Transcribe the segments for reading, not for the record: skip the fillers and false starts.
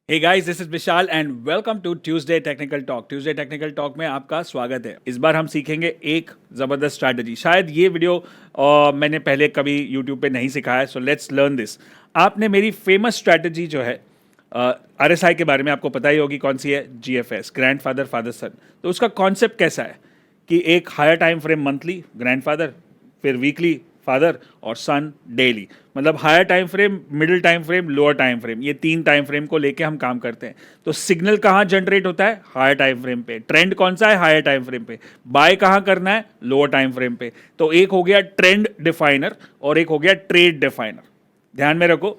Hey guys, this is Vishal and welcome to Tuesday technical talk. Tuesday technical talk में आपका स्वागत है। इस बार हम सीखेंगे एक ज़बरदस्त स्ट्रैटेजी। शायद ये वीडियो मैंने पहले कभी यूट्यूब पे नहीं सिखाया है, सो लेट्स लर्न दिस। आपने मेरी फेमस स्ट्रैटेजी जो है आरएसआई के बारे में आपको पता ही होगी कौन सी है, GFS, grand father father son. तो उसका कॉन्सेप्ट कैसा है कि एक higher time frame monthly grand father, फिर वीकली फादर और सन डेली, मतलब higher time frame, middle time frame, lower time frame, ये तीन टाइम फ्रेम को लेके हम काम करते हैं। तो सिग्नल कहाँ जनरेट होता है? हायर टाइम फ्रेम पे। ट्रेंड कौन सा है? हायर टाइम फ्रेम पे। बाय कहाँ करना है? लोअर टाइम फ्रेम पे। तो एक हो गया ट्रेंड डिफाइनर और एक हो गया ट्रेड डिफाइनर। ध्यान में रखो,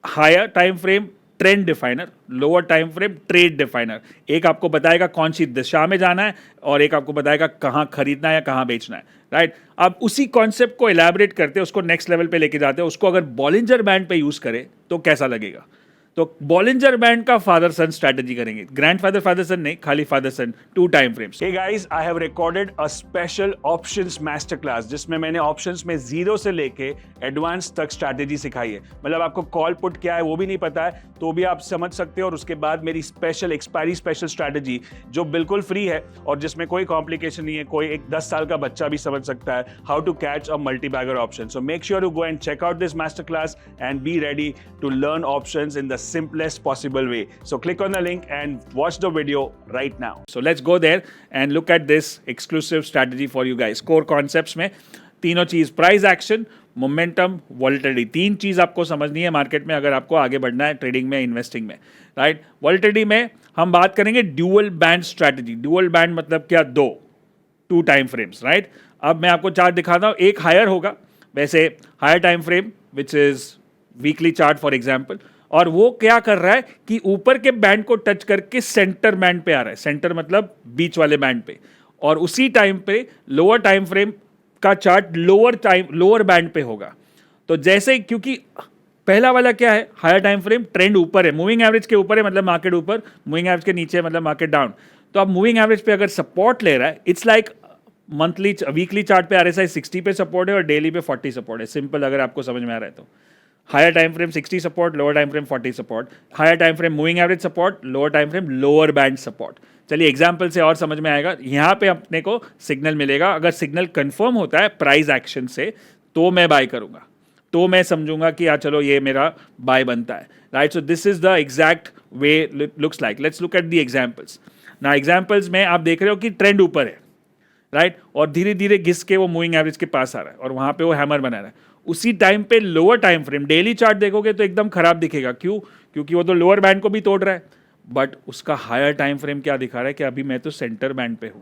higher time frame trend definer, lower time frame trade definer. एक आपको बताएगा कौन सी दिशा में जाना है और एक आपको बताएगा कहाँ खरीदना है या कहाँ बेचना है, राइट। अब उसी कॉन्सेप्ट को इलैबोरेट करते हैं, उसको नेक्स्ट लेवल पे लेके जाते हैं। उसको अगर बॉलिंजर बैंड पे यूज करें तो कैसा लगेगा? तो बॉलिंजर बैंड का फादर सन स्ट्रैटेजी करेंगे। ग्रैंड फादर फादर सन नहीं, खाली father son, 2 time frames. Hey guys, I have recorded a special options master class जिसमें मैंने ऑप्शंस में 0 से लेके एडवांस तक स्ट्रैटेजी सिखाई है। मतलब आपको कॉल पुट क्या है वो भी नहीं पता है तो भी आप समझ सकते हो। और उसके बाद मेरी स्पेशल एक्सपायरी स्पेशल स्ट्रैटेजी जो बिल्कुल फ्री है और जिसमें कोई कॉम्प्लिकेशन नहीं है, कोई एक 10 साल का बच्चा भी समझ सकता है, how to catch a multi bagger option. So make sure to go and check out this master class and be ready to learn options in the simplest possible way. So click on the link and watch the video right now. So let's go there and look at this exclusive strategy for you guys. Core concepts में तीनों चीज, price action, momentum, volatility, तीन चीज आपको समझनी है market में अगर आपको आगे बढ़ना है ट्रेडिंग में, इन्वेस्टिंग में, राइट। वॉलेटिलिटी में हम बात करेंगे dual band strategy. Dual band मतलब क्या? 2 टाइम फ्रेम्स, राइट। अब मैं आपको चार्ट दिखाता हूं। एक हायर होगा, वैसे higher time frame which is weekly chart for example, और वो क्या कर रहा है कि ऊपर के बैंड को टच करके सेंटर बैंड पे आ रहा है। सेंटर मतलब बीच वाले बैंड पे। और उसी टाइम पे लोअर टाइम फ्रेम का चार्ट लोअर बैंड पे होगा। तो जैसे, क्योंकि पहला वाला क्या है, हायर टाइम फ्रेम ट्रेंड ऊपर है, मूविंग एवरेज के ऊपर है मतलब मार्केट ऊपर, मूविंग एवरेज के नीचे मतलब मार्केट डाउन। तो अब मूविंग एवरेज पे अगर सपोर्ट ले रहा है, it's like monthly weekly chart पे आरएसआई 60 पे सपोर्ट है और डेली पे 40 सपोर्ट है। सिंपल, अगर आपको समझ में आ रहा है तो। Higher time frame 60 support, lower time frame 40 support, higher time frame moving average support, lower time frame lower band support. चलिए एग्जांपल से और समझ में आएगा। यहां पे अपने को सिग्नल मिलेगा, अगर सिग्नल कंफर्म होता है प्राइस एक्शन से तो मैं बाय करूंगा, तो मैं समझूंगा कि चलो ये मेरा बाय बनता है, right. So this is the exact way looks like. Let's look at the examples. ना एग्जांपल्स में आप देख रहे हो कि ट्रेंड ऊपर है, राइट, और धीरे धीरे घिस के वो मूविंग एवरेज के पास आ रहा है और वहां पे वो हैमर बना रहा है। उसी टाइम पे lower time frame daily chart देखोगे तो एकदम खराब दिखेगा। क्यों? क्योंकि वो तो लोअर बैंड को भी तोड़ रहा है, बट उसका हायर टाइम फ्रेम क्या दिखा रहा है कि अभी मैं तो सेंटर बैंड पे हूं,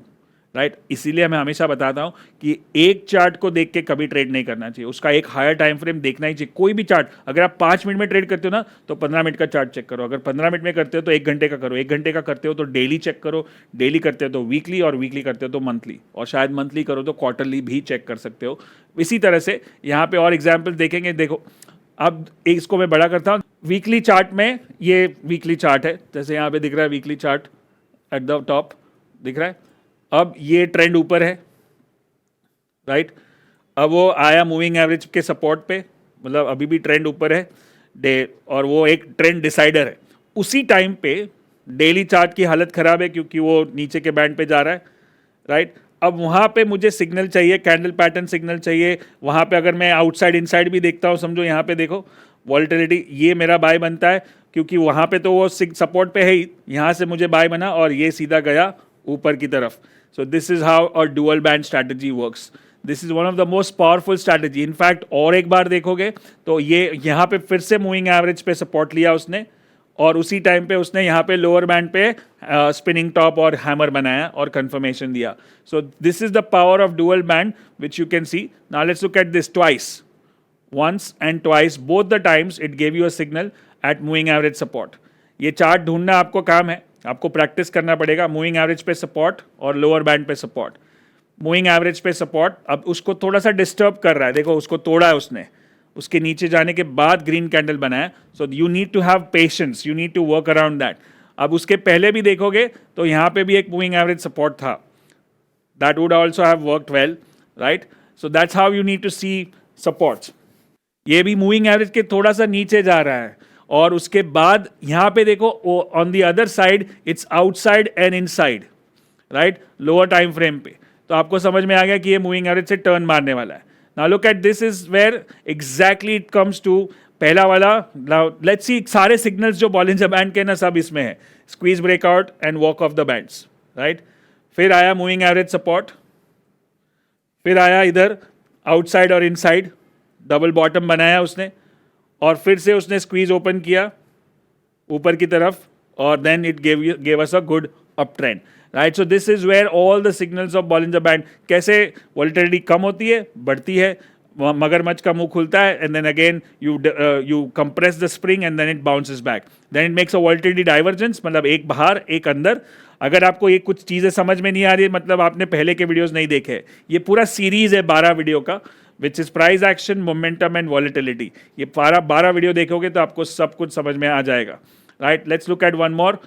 राइट। इसीलिए मैं हमेशा बताता हूं कि एक चार्ट को देख के कभी ट्रेड नहीं करना चाहिए, उसका एक हायर टाइम फ्रेम देखना ही चाहिए। कोई भी चार्ट, अगर आप 5 मिनट में ट्रेड करते हो ना तो 15 मिनट का चार्ट चेक करो, अगर 15 मिनट में करते हो तो 1 घंटे का करो, 1 घंटे का करते हो तो डेली चेक करो, डेली करते हो तो वीकली, और वीकली करते हो तो मंथली, और शायद मंथली करो तो क्वार्टरली भी चेक कर सकते हो। इसी तरह से यहाँ पे और एग्जाम्पल देखेंगे। देखो, अब इसको मैं बड़ा करता हूँ। वीकली चार्ट में, ये वीकली चार्ट है, जैसे यहाँ पे दिख रहा है weekly chart at the top दिख रहा है। अब ये ट्रेंड ऊपर है, राइट। अब वो आया मूविंग एवरेज के सपोर्ट पे, मतलब अभी भी ट्रेंड ऊपर है डे, और वो एक ट्रेंड डिसाइडर है। उसी टाइम पे डेली चार्ट की हालत खराब है क्योंकि वो नीचे के बैंड पे जा रहा है, राइट। अब वहां पे मुझे सिग्नल चाहिए, कैंडल पैटर्न सिग्नल चाहिए। वहां पे अगर मैं आउटसाइड इनसाइड भी देखता हूं, समझो यहाँ पे देखो वॉलेटिलिटी, ये मेरा बाय बनता है क्योंकि वहां पे तो वो सपोर्ट पे है ही, यहाँ से मुझे बाय बना और ये सीधा गया ऊपर की तरफ। So this is how a dual band strategy works. This is one of the most powerful strategy. In fact, और एक बार देखोगे तो ये यहाँ पे फिर से मूविंग एवरेज पे सपोर्ट लिया उसने, और उसी टाइम पे उसने यहाँ पे लोअर बैंड पे स्पिनिंग टॉप और हैमर बनाया और कंफर्मेशन दिया। सो this is the power of dual band which you can see. Now let's look at this twice, once and twice, both the times it gave you a signal at moving average support. ये chart ढूंढना आपको काम है, आपको practice करना पड़ेगा। Moving average पे support और लोअर बैंड पे सपोर्ट। मूविंग एवरेज पे सपोर्ट, अब उसको थोड़ा सा डिस्टर्ब कर रहा है, देखो उसको तोड़ा है उसने, उसके नीचे जाने के बाद ग्रीन कैंडल बनाया। So you need to have patience, you need to work around that. अब उसके पहले भी देखोगे तो यहाँ पे भी एक मूविंग एवरेज सपोर्ट था, that would also have worked well, right. So that's how you need to see supports. ये भी मूविंग एवरेज के थोड़ा सा नीचे जा रहा है और उसके बाद यहां पे देखो on the other side it's outside and inside, right, lower time frame पे। तो आपको समझ में आ गया कि ये मूविंग एवरेज से टर्न मारने वाला है। Now look at this is where exactly it comes to पहला वाला। लेट्स सी सारे सिग्नल्स जो बॉलिंजर बैंड के ना सब इसमें है, squeeze breakout and walk of the bands, right. फिर आया मूविंग एवरेज सपोर्ट, फिर आया इधर आउटसाइड और इनसाइड, डबल बॉटम बनाया उसने, और फिर से उसने स्क्वीज ओपन किया ऊपर की तरफ, और then it gave us a good up trend, right. So this is where all the signals of Bollinger band, कैसे वोल्टिलिटी कम होती है, बढ़ती है, मगरमच्छ का मुंह खुलता है, and then again you compress the spring and then it bounces back, then it makes a volatility divergence, मतलब एक बाहर एक अंदर। अगर आपको ये कुछ चीज़ें समझ में नहीं आ रही है, मतलब आपने पहले के वीडियोस नहीं देखे। ये पूरा सीरीज है 12 वीडियो का, which is price action, momentum and volatility. ये 12 वीडियो देखोगे तो आपको सब कुछ समझ में आ जाएगा, right. Let's look eight one more,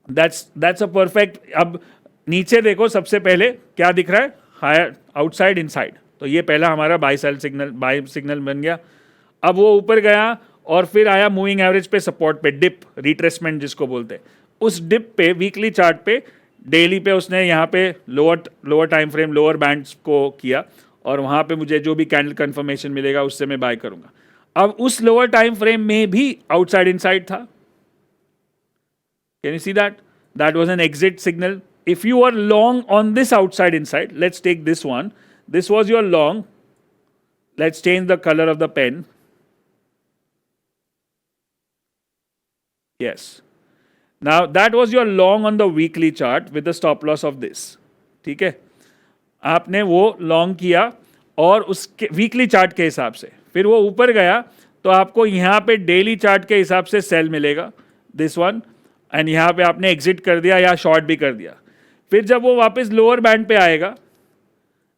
that's a perfect. अब नीचे देखो, सबसे पहले क्या दिख रहा है, हायर, आउटसाइड, इनसाइड। तो ये पहला हमारा बाई सिग्नल बन गया। अब वो ऊपर गया और फिर आया मूविंग एवरेज पे सपोर्ट पे, डिप, रिट्रेसमेंट जिसको बोलते हैं। उस डिप पे वीकली चार्ट पे, डेली पे उसने यहाँ पे lower time frame, lower bands को किया, और वहाँ पे मुझे जो भी कैंडल कंफर्मेशन मिलेगा उससे मैं बाय करूँगा। अब उस लोअर टाइम फ्रेम में भी आउटसाइड इनसाइड था। Can you see that? That was an exit signal. If you are long on this outside inside, let's take this one. This was your long. Let's change the color of the pen. Yes. Now that was your long on the weekly chart with the stop loss of this. ठीक है, आपने वो long किया और उसके weekly chart के हिसाब से, फिर वो ऊपर गया तो आपको यहाँ पे डेली चार्ट के हिसाब से सेल मिलेगा, दिस वन, एंड यहाँ पे आपने एग्जिट कर दिया या शॉर्ट भी कर दिया। फिर जब वो वापस लोअर बैंड पे आएगा,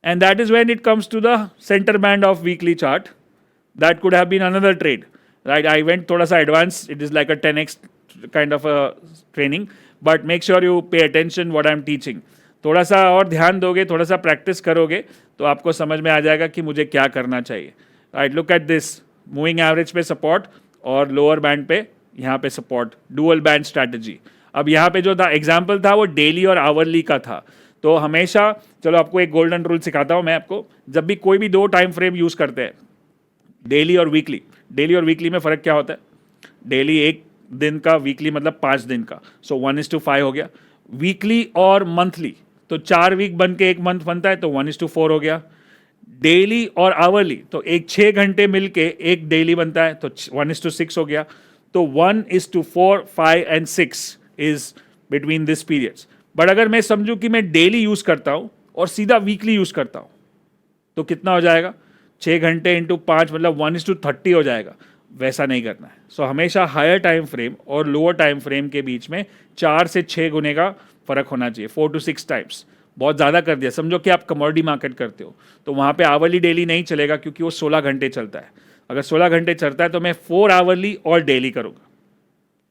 and that is when it comes to the center band of weekly chart, that could have been another trade, right. I went थोड़ा सा advance, it is like a 10x kind of a training, but make sure you pay attention what I am teaching. थोड़ा सा और ध्यान दोगे, थोड़ा सा practice करोगे तो आपको समझ में आ जाएगा कि मुझे क्या करना चाहिए, right. Look at this, moving average पे सपोर्ट और लोअर बैंड पे यहाँ पे सपोर्ट, डुअल बैंड स्ट्रैटेजी। अब यहाँ पे जो था एग्जाम्पल था वो डेली और आवरली का था। तो हमेशा, चलो आपको एक गोल्डन रूल सिखाता हूँ मैं आपको, जब भी कोई भी दो टाइम फ्रेम यूज़ करते हैं, डेली और वीकली, डेली और वीकली में फ़र्क क्या होता है, डेली एक दिन का, वीकली मतलब 5 दिन का, सो 1:5 हो गया। वीकली और मंथली तो 4 वीक बन के एक मंथ बनता है, तो 1:4 हो गया। डेली और आवरली तो एक 6 घंटे मिलके एक डेली बनता है, तो 1:6 हो गया। तो 1:4, 5 and 6 is between this periods. But अगर मैं समझूं कि मैं डेली यूज करता हूं और सीधा वीकली यूज करता हूं, तो कितना हो जाएगा, 6 घंटे इंटू 5 मतलब 1:30 हो जाएगा। वैसा नहीं करना है। सो हमेशा हायर टाइम फ्रेम और लोअर टाइम फ्रेम के बीच में 4 से 6 गुने का फर्क होना चाहिए, 4 to 6 टाइम्स। बहुत ज़्यादा कर दिया, समझो कि आप कमोडिटी मार्केट करते हो तो वहाँ पे आवरली डेली नहीं चलेगा, क्योंकि वो 16 घंटे चलता है। अगर 16 घंटे चलता है तो मैं 4 आवरली और डेली करूँगा,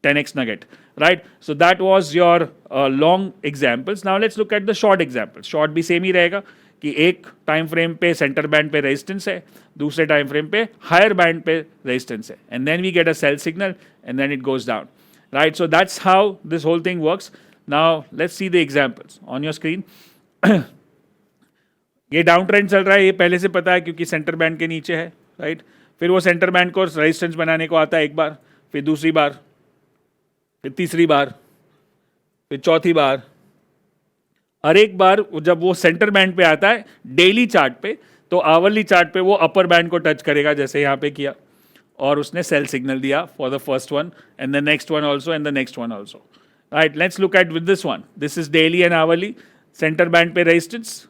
10x nugget, right? So that was your long examples. Now let's look at the short examples. Short भी सेम ही रहेगा कि एक टाइम फ्रेम पे सेंटर बैंड पे रेजिस्टेंस है, दूसरे टाइम फ्रेम पे हायर बैंड पे रेजिस्टेंस है, and then we get a sell signal and then it goes down, right? So that's how this whole thing works. Now let's see the examples on your screen. ये down trend चल रहा है, ये पहले से पता है क्योंकि सेंटर बैंड के नीचे है, राइट? फिर वो सेंटर बैंड को रेजिस्टेंस बनाने को आता है एक बार, फिर दूसरी बार, फिर तीसरी बार, फिर चौथी बार, और एक बार जब वो सेंटर बैंड पे आता है डेली चार्ट पे, तो आवरली चार्ट पे वो अपर बैंड को टच करेगा, जैसे यहाँ पे किया, और उसने सेल सिग्नल दिया for the first one and the next one also and the next one also, right? Let's look at with this one. This is daily and hourly, centre band पे resistance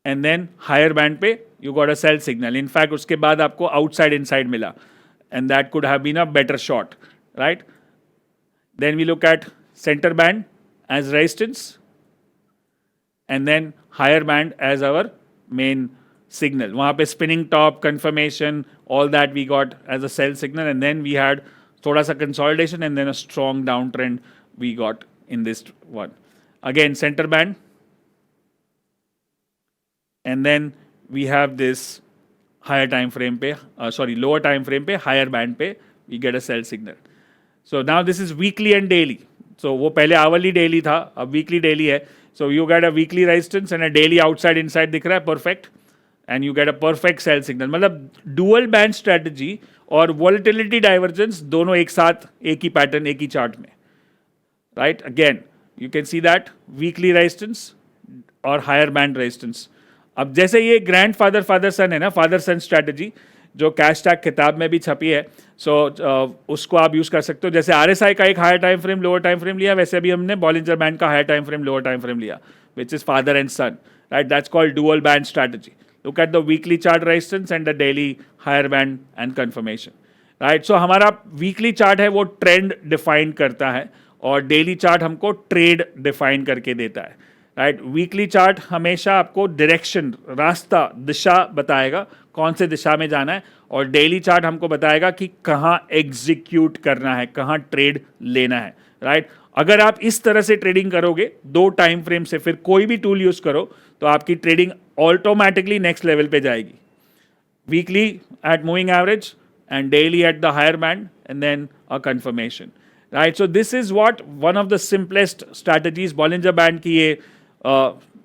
and then higher band पे you got a sell signal. In fact उसके बाद आपको outside inside मिला and that could have been a better shot, right? Then we look at center band as resistance and then higher band as our main signal. वहाँ पे spinning top, confirmation, all that we got as a sell signal, and then we had थोड़ा सा consolidation and then a strong downtrend we got in this one. Again center band and then we have this higher time frame पे, lower time frame पे higher band पे we get a sell signal. So now this is weekly and daily. So वो पहले hourly daily था, अब weekly daily है. So you get a weekly resistance and a daily outside inside दिख रहा है, perfect. And you get a perfect sell signal. मतलब dual band strategy और volatility divergence दोनों एक साथ एक ही pattern एक ही chart में. Right? Again, you can see that weekly resistance और higher band resistance. अब जैसे ये grandfather father son है ना, father son strategy जो कैश टैग किताब में भी छपी है, उसको आप यूज़ कर सकते हो. जैसे RSI का एक higher time frame lower time frame लिया, वैसे भी हमने बॉलिंजर बैंड का higher time frame lower time frame लिया, which is father and son, right. That's called dual band strategy. Look at the weekly chart resistance and the daily higher band and confirmation, right. So हमारा weekly chart है वो trend define करता है और daily chart हमको trade define करके देता है, राइट. वीकली चार्ट हमेशा आपको डायरेक्शन, रास्ता, दिशा बताएगा कौन से दिशा में जाना है, और डेली चार्ट हमको बताएगा कि कहाँ एग्जीक्यूट करना है, कहाँ ट्रेड लेना है, राइट. अगर आप इस तरह से ट्रेडिंग करोगे दो टाइम फ्रेम से, फिर कोई भी टूल यूज़ करो तो आपकी ट्रेडिंग ऑटोमेटिकली नेक्स्ट लेवल पे जाएगी. Weekly at moving average and daily at the higher band and then a confirmation, right. So this is what one of the simplest strategies Bollinger Band की ये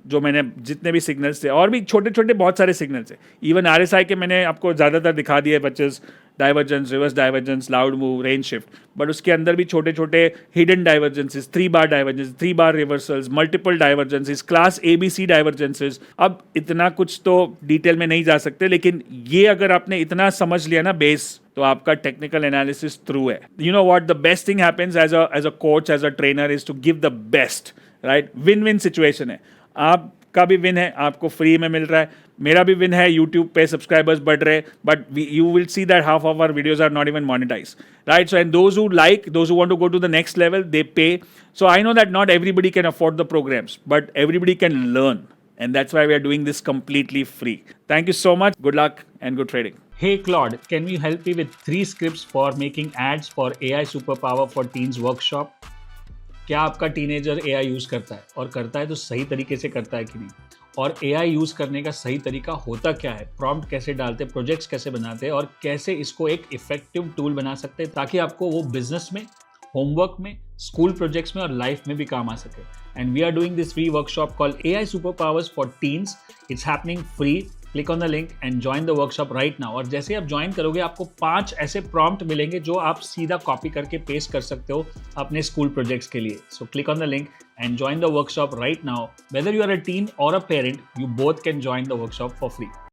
जो मैंने जितने भी सिग्नल्स थे, और भी छोटे छोटे बहुत सारे सिग्नल्स हैं, इवन RSI के मैंने आपको ज़्यादातर दिखा दिए, बचेस divergence, reverse divergence, loud move, range shift, but उसके अंदर भी छोटे छोटे हिडन डाइवर्जेंसेस, 3 बार डाइवर्जेंस, 3 बार reversals, multiple divergences, class ABC divergences. अब इतना कुछ तो डिटेल में नहीं जा सकते, लेकिन ये अगर आपने इतना समझ लिया ना बेस, तो आपका टेक्निकल एनालिसिस थ्रू है. You know what the best thing happens as a coach, as a trainer, is to give the best, right. Win win situation है, आपका भी विन है, आपको फ्री में मिल रहा है, मेरा भी विन है, यूट्यूब पे सब्सक्राइबर्स बढ़ रहे, but you will see that half of our videos are not even monetize, right. So and those who like, those who want to go to the next level, they pay. So I know that not everybody can afford the programs, but everybody can learn, and that's why we are doing this completely free. Thank you so much. Good luck and good trading. Hey Claude, can you help me with 3 scripts for making ads for AI Superpower for Teens workshop? क्या आपका teenager AI use करता है, और करता है तो सही तरीके से करता है कि नहीं, और AI यूज़ करने का सही तरीका होता क्या है, प्रॉम्प्ट कैसे डालते, प्रोजेक्ट्स कैसे बनाते हैं, और कैसे इसको एक इफेक्टिव टूल बना सकते हैं ताकि आपको वो बिजनेस में, होमवर्क में, स्कूल प्रोजेक्ट्स में और लाइफ में भी काम आ सके. And we are doing this free workshop called AI Superpowers for Teens. It's happening free. Click on the link and join the workshop right now. और जैसे आप ज्वाइन करोगे आपको 5 ऐसे प्रॉम्प्ट मिलेंगे जो आप सीधा कॉपी करके पेस्ट कर सकते हो अपने स्कूल प्रोजेक्ट्स के लिए. So click on the link and join the workshop right now. Whether you are a teen or a parent, you both can join the workshop for free.